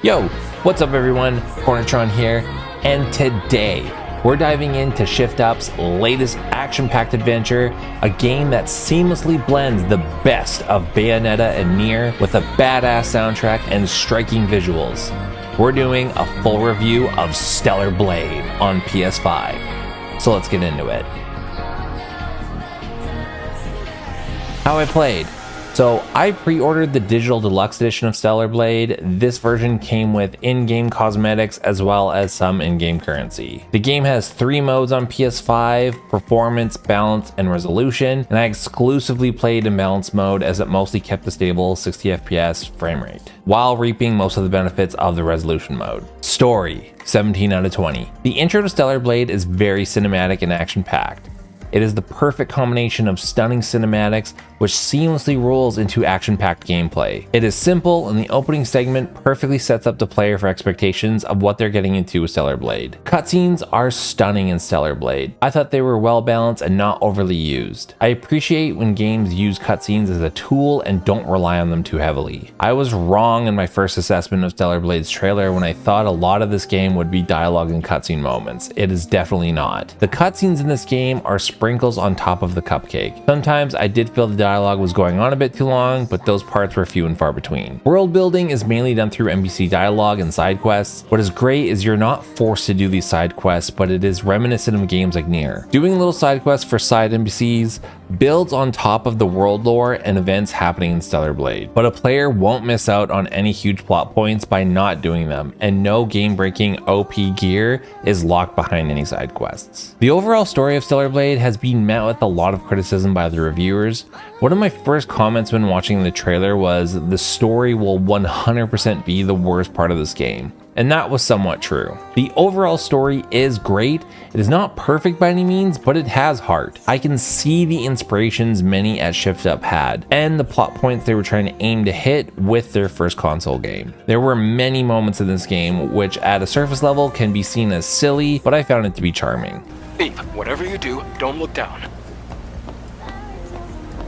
Yo, what's up everyone? Cornetron here, and today we're diving into Shift Up's latest action-packed adventure, a game that seamlessly blends the best of Bayonetta and Nier with a badass soundtrack and striking visuals. We're doing a full review of Stellar Blade on PS5, so let's get into it. How I played. So I pre-ordered the digital deluxe edition of Stellar Blade. This version came with in-game cosmetics as well as some in-game currency. The game has 3 modes on PS5, performance, balance, and resolution, and I exclusively played in balance mode as it mostly kept a stable 60 FPS frame rate, while reaping most of the benefits of the resolution mode. Story, 17 out of 20. The intro to Stellar Blade is very cinematic and action-packed. It is the perfect combination of stunning cinematics which seamlessly rolls into action-packed gameplay. It is simple, and the opening segment perfectly sets up the player for expectations of what they're getting into with Stellar Blade. Cutscenes are stunning in Stellar Blade. I thought they were well balanced and not overly used. I appreciate when games use cutscenes as a tool and don't rely on them too heavily. I was wrong in my first assessment of Stellar Blade's trailer when I thought a lot of this game would be dialogue and cutscene moments. It is definitely not. The cutscenes in this game are sprinkles on top of the cupcake. Sometimes I did feel the dialogue was going on a bit too long, but those parts were few and far between. World building is mainly done through NPC dialogue and side quests. What is great is you're not forced to do these side quests, but it is reminiscent of games like Nier. Doing little side quests for side NPCs builds on top of the world lore and events happening in Stellar Blade, but a player won't miss out on any huge plot points by not doing them, and no game-breaking OP gear is locked behind any side quests. The overall story of Stellar Blade has been met with a lot of criticism by the reviewers. One of my first comments when watching the trailer was, the story will 100% be the worst part of this game. And that was somewhat true. The overall story is great. It is not perfect by any means, but it has heart. I can see the inspirations many at Shift Up had, and the plot points they were trying to aim to hit with their first console game. There were many moments in this game which at a surface level can be seen as silly, but I found it to be charming. Thief, whatever you do, don't look down.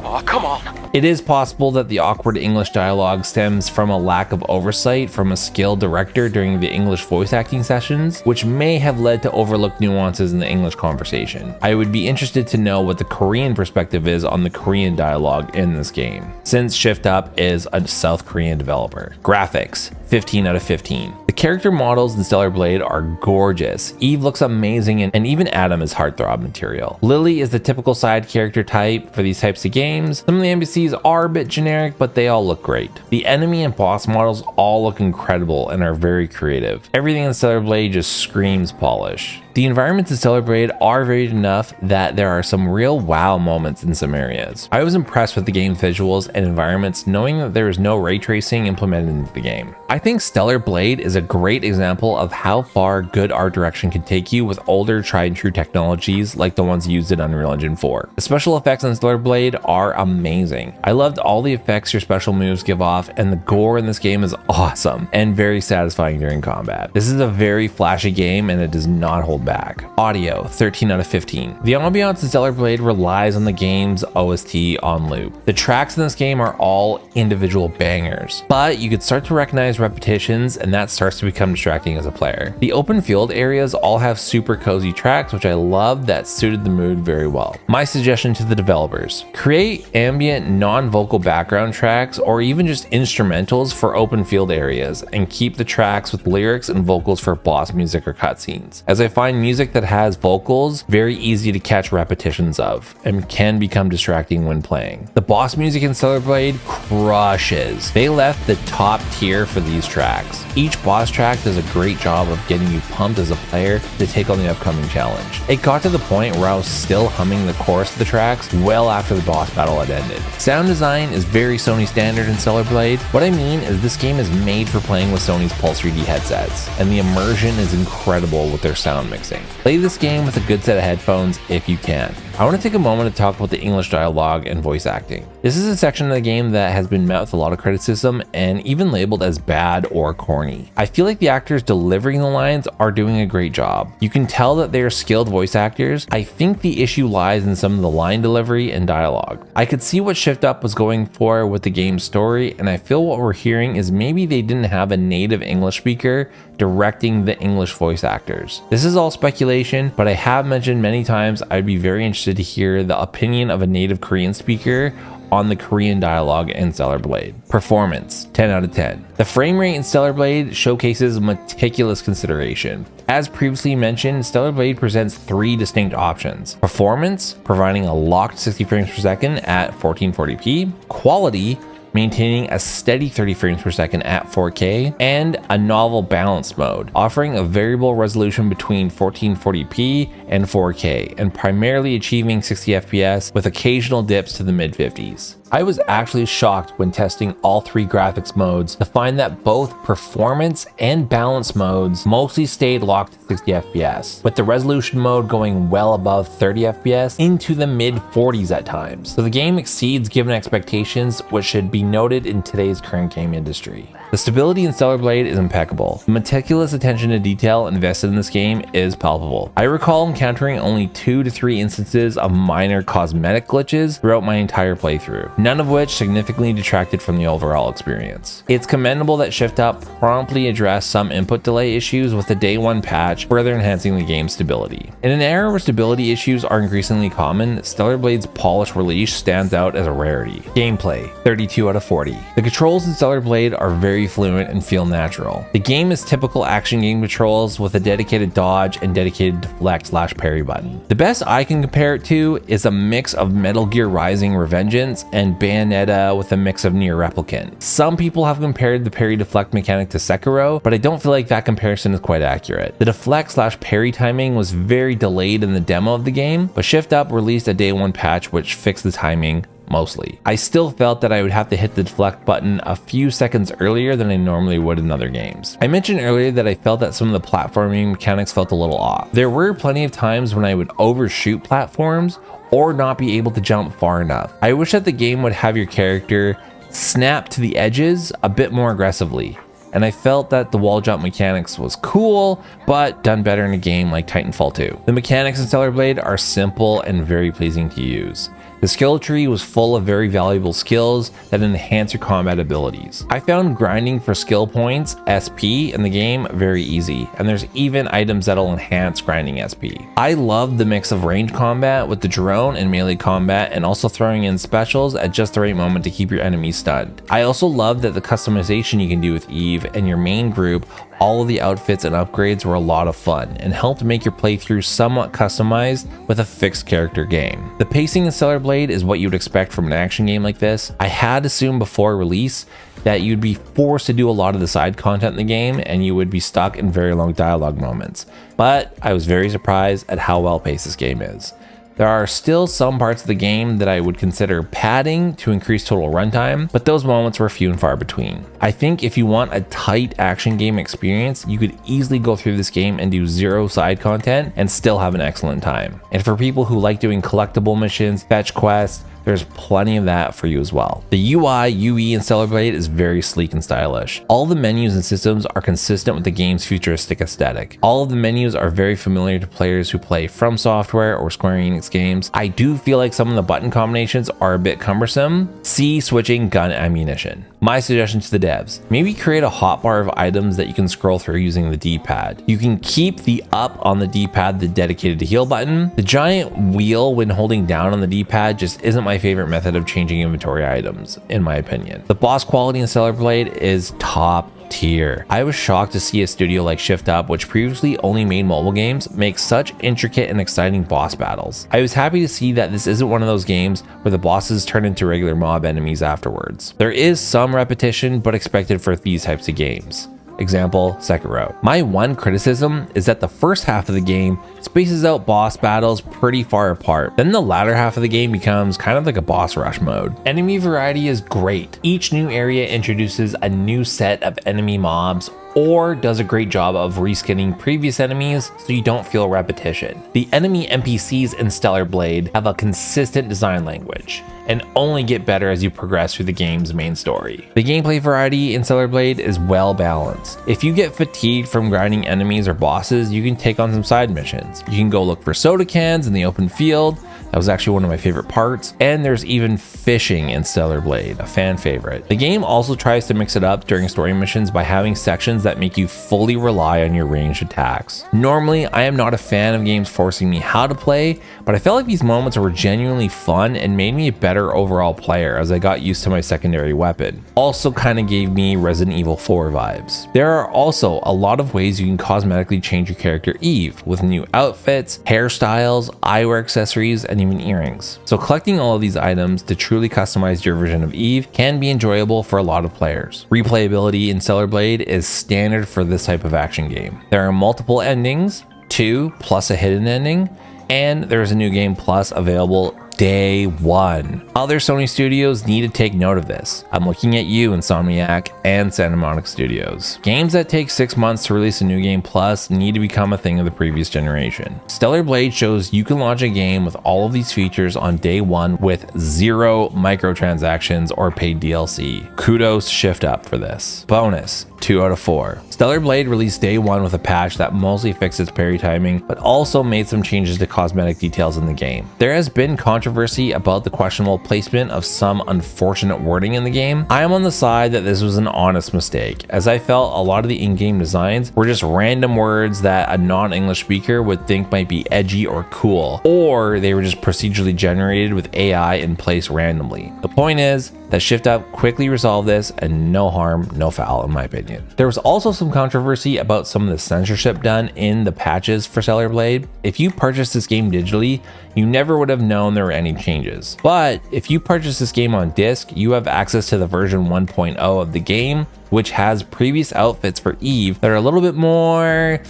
Aw, come on. It is possible that the awkward English dialogue stems from a lack of oversight from a skilled director during the English voice acting sessions, which may have led to overlooked nuances in the English conversation. I would be interested to know what the Korean perspective is on the Korean dialogue in this game, since Shift Up is a South Korean developer. Graphics, 15 out of 15. The character models in Stellar Blade are gorgeous. Eve looks amazing, and even Adam is heartthrob material. Lily is the typical side character type for these types of games. Some of the NPCs are a bit generic, but they all look great. The enemy and boss models all look incredible and are very creative. Everything in Stellar Blade just screams polish. The environments in Stellar Blade are varied enough that there are some real wow moments in some areas. I was impressed with the game's visuals and environments, knowing that there is no ray tracing implemented into the game. I think Stellar Blade is a great example of how far good art direction can take you with older tried and true technologies like the ones used in Unreal Engine 4. The special effects on Stellar Blade are amazing. I loved all the effects your special moves give off, and the gore in this game is awesome and very satisfying during combat. This is a very flashy game and it does not hold back. Audio, 13 out of 15. The ambiance in Stellar Blade relies on the game's OST on loop. The tracks in this game are all individual bangers, but you could start to recognize repetitions, and that starts to become distracting as a player. The open field areas all have super cozy tracks, which I love, that suited the mood very well. My suggestion to the developers: create ambient non-vocal background tracks or even just instrumentals for open field areas, and keep the tracks with lyrics and vocals for boss music or cutscenes, as I find music that has vocals very easy to catch repetitions of and can become distracting when playing. The boss music in Stellar Blade crushes. They left the top tier for these tracks. Each boss track does a great job of getting you pumped as a player to take on the upcoming challenge. It got to the point where I was still humming the chorus of the tracks well after the boss battle had ended. Sound design is very Sony standard in Stellar Blade. What I mean is this game is made for playing with Sony's Pulse 3D headsets, and the immersion is incredible with their sound mixing. Play this game with a good set of headphones if you can. I want to take a moment to talk about the English dialogue and voice acting. This is a section of the game that has been met with a lot of criticism and even labeled as bad or corny. I feel like the actors delivering the lines are doing a great job. You can tell that they are skilled voice actors. I think the issue lies in some of the line delivery and dialogue. I could see what Shift Up was going for with the game's story, and I feel what we're hearing is maybe they didn't have a native English speaker directing the English voice actors. This is all speculation, but I have mentioned many times I'd be very interested to hear the opinion of a native Korean speaker on the Korean dialogue in Stellar Blade. Performance, 10 out of 10. The frame rate in Stellar Blade showcases meticulous consideration. As previously mentioned, Stellar Blade presents 3 distinct options. Performance, providing a locked 60 frames per second at 1440p. Quality, maintaining a steady 30 frames per second at 4K, and a novel balance mode, offering a variable resolution between 1440p and 4K, and primarily achieving 60 FPS with occasional dips to the mid-50s. I was actually shocked when testing all 3 graphics modes to find that both performance and balance modes mostly stayed locked at 60 FPS, with the resolution mode going well above 30 FPS into the mid-40s at times. So the game exceeds given expectations, which should be noted in today's current game industry. The stability in Stellar Blade is impeccable. The meticulous attention to detail invested in this game is palpable. I recall encountering only 2 to 3 instances of minor cosmetic glitches throughout my entire playthrough, none of which significantly detracted from the overall experience. It's commendable that Shift Up promptly addressed some input delay issues with the day 1 patch, further enhancing the game's stability. In an era where stability issues are increasingly common, Stellar Blade's polished release stands out as a rarity. Gameplay, 32 out of 40. The controls in Stellar Blade are very fluent and feel natural. The game is typical action game controls with a dedicated dodge and dedicated deflect/parry button. The best I can compare it to is a mix of Metal Gear Rising Revengeance and Bayonetta with a mix of Nier Replicant. Some people have compared the parry deflect mechanic to Sekiro, but I don't feel like that comparison is quite accurate. The deflect/parry timing was very delayed in the demo of the game, but Shift Up released a day 1 patch which fixed the timing mostly. I still felt that I would have to hit the deflect button a few seconds earlier than I normally would in other games. I mentioned earlier that I felt that some of the platforming mechanics felt a little off. There were plenty of times when I would overshoot platforms or not be able to jump far enough. I wish that the game would have your character snap to the edges a bit more aggressively, and I felt that the wall jump mechanics was cool, but done better in a game like Titanfall 2. The mechanics in Stellar Blade are simple and very pleasing to use. The skill tree was full of very valuable skills that enhance your combat abilities. I found grinding for skill points, SP, in the game very easy, and there's even items that'll enhance grinding SP. I love the mix of range combat with the drone and melee combat, and also throwing in specials at just the right moment to keep your enemies stunned. I also love that the customization you can do with Eve and your main group. All of the outfits and upgrades were a lot of fun and helped make your playthrough somewhat customized with a fixed character game. The pacing in Stellar Blade is what you'd expect from an action game like this. I had assumed before release that you'd be forced to do a lot of the side content in the game and you would be stuck in very long dialogue moments, but I was very surprised at how well paced this game is. There are still some parts of the game that I would consider padding to increase total runtime, but those moments were few and far between. I think if you want a tight action game experience, you could easily go through this game and do 0 side content and still have an excellent time. And for people who like doing collectible missions, fetch quests, there's plenty of that for you as well. The UI, UE in Stellar Blade is very sleek and stylish. All the menus and systems are consistent with the game's futuristic aesthetic. All of the menus are very familiar to players who play From Software or Square Enix games. I do feel like some of the button combinations are a bit cumbersome. See switching gun ammunition. My suggestion to the devs, maybe create a hotbar of items that you can scroll through using the D-pad. You can keep the up on the D-pad, the dedicated to heal button. The giant wheel when holding down on the D-pad just isn't my favorite method of changing inventory items, in my opinion. The boss quality in Stellar Blade is top tier. I was shocked to see a studio like Shift Up, which previously only made mobile games, make such intricate and exciting boss battles. I was happy to see that this isn't one of those games where the bosses turn into regular mob enemies afterwards. There is some repetition, but expected for these types of games. Example, Sekiro. My one criticism is that the first half of the game spaces out boss battles pretty far apart. Then the latter half of the game becomes kind of like a boss rush mode. Enemy variety is great. Each new area introduces a new set of enemy mobs or does a great job of reskinning previous enemies so you don't feel repetition. The enemy NPCs in Stellar Blade have a consistent design language and only get better as you progress through the game's main story. The gameplay variety in Stellar Blade is well balanced. If you get fatigued from grinding enemies or bosses, you can take on some side missions. You can go look for soda cans in the open field. That was actually one of my favorite parts. And there's even fishing in Stellar Blade, a fan favorite. The game also tries to mix it up during story missions by having sections that make you fully rely on your ranged attacks. Normally, I am not a fan of games forcing me how to play, but I felt like these moments were genuinely fun and made me a better overall player as I got used to my secondary weapon. Also kind of gave me Resident Evil 4 vibes. There are also a lot of ways you can cosmetically change your character Eve with new outfits, hairstyles, eyewear accessories, and even earrings. So collecting all of these items to truly customize your version of Eve can be enjoyable for a lot of players. Replayability in Stellar Blade is standard for this type of action game. There are multiple endings, 2 plus a hidden ending, and there's a new game plus available day one. Other Sony studios need to take note of this. I'm looking at you, Insomniac and Santa Monica Studios. Games that take 6 months to release a new game plus need to become a thing of the previous generation. Stellar Blade shows you can launch a game with all of these features on day one with 0 microtransactions or paid DLC. Kudos Shift Up for this. Bonus, 2 out of 4. Stellar Blade released day one with a patch that mostly fixed its parry timing, but also made some changes to cosmetic details in the game. There has been controversy about the questionable placement of some unfortunate wording in the game. I am on the side that this was an honest mistake, as I felt a lot of the in-game designs were just random words that a non-English speaker would think might be edgy or cool, or they were just procedurally generated with AI in place randomly. The point is that Shift Up quickly resolved this, and no harm, no foul in my opinion. There was also some controversy about some of the censorship done in the patches for Stellar Blade. If you purchased this game digitally, you never would have known there were any changes. But if you purchase this game on disc, you have access to the version 1.0 of the game, which has previous outfits for Eve that are a little bit more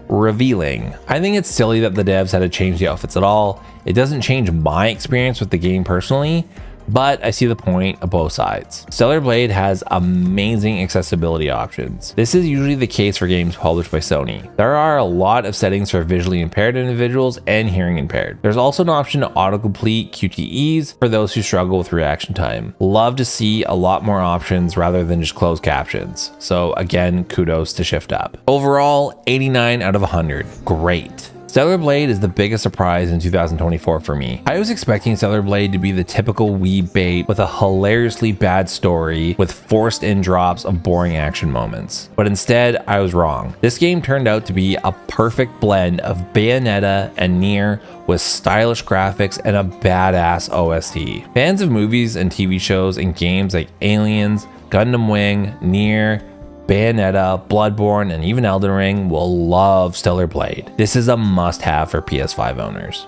revealing. I think it's silly that the devs had to change the outfits at all. It doesn't change my experience with the game personally, but I see the point of both sides. Stellar Blade has amazing accessibility options. This is usually the case for games published by Sony. There are a lot of settings for visually impaired individuals and hearing impaired. There's also an option to autocomplete QTEs for those who struggle with reaction time. Love to see a lot more options rather than just closed captions. So again, kudos to Shift Up. Overall, 89 out of 100. Great. Stellar Blade is the biggest surprise in 2024 for me. I was expecting Stellar Blade to be the typical weeb bait with a hilariously bad story with forced in drops of boring action moments. But instead, I was wrong. This game turned out to be a perfect blend of Bayonetta and Nier with stylish graphics and a badass OST. Fans of movies and TV shows and games like Aliens, Gundam Wing, Nier, Bayonetta, Bloodborne, and even Elden Ring will love Stellar Blade. This is a must-have for PS5 owners.